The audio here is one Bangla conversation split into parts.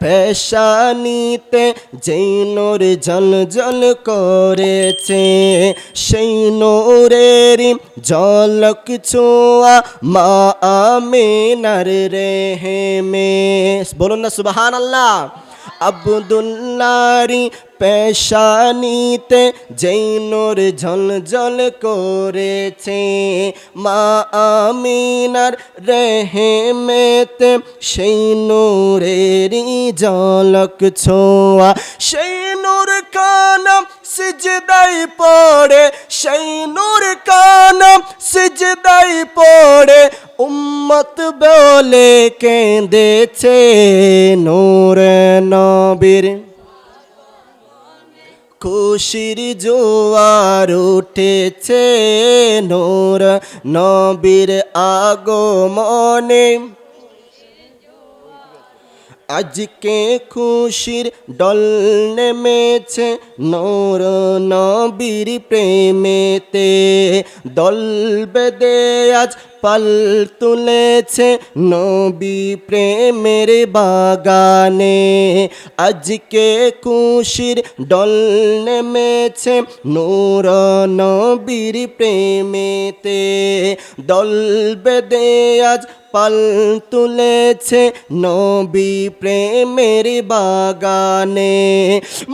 পেশানিতে যেই নূর ঝলঝল করেছে, সেই নূরেরই ঝলক ছোঁয়া মা আমিনার রেহেমে। বলুন না সুবহানাল্লাহ। আব্দুল্লাহর পেশানিতে যেই নূর ঝলঝল করেছে, মা আমিনার রেহেমেতে সেই নূরেরই ঝলক ছোঁয়া। সেই নূর কানা সিজদায় পড়ে, সেই নূর কানা সিজদায় পড়ে উম্মত বলে কেঁদেছে। নূর নবীর খুশির জোয়ার উঠেছে, নূর নবীর আগমনে আজকে খুশির ডল নেমেছে, নূর নবীর প্রেমেতে দল বেঁধে আজ পাল তুলেছে নবী প্রেমের বাগানে। আজকে খুশির ডল নেমেছে, নূর নবীর প্রেমেতে দল বেঁধে আজ পাল তুলেছে নবী প্রেমের বাগানে।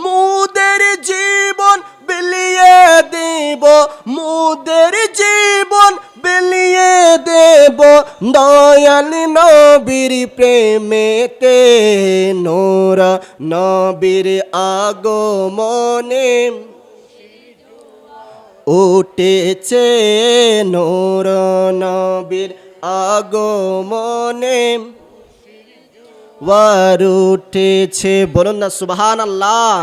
মুদের জীবন বিলিয়ে দেব, মুদের জীবন বিলিয়ে দেব দয়াল নবীর প্রেমেতে। নূর নবীর আগমনে উঠেছে, নূর নবীর আগমনে ওয়ার উঠেছে। বলুন না সুবহানাল্লাহ।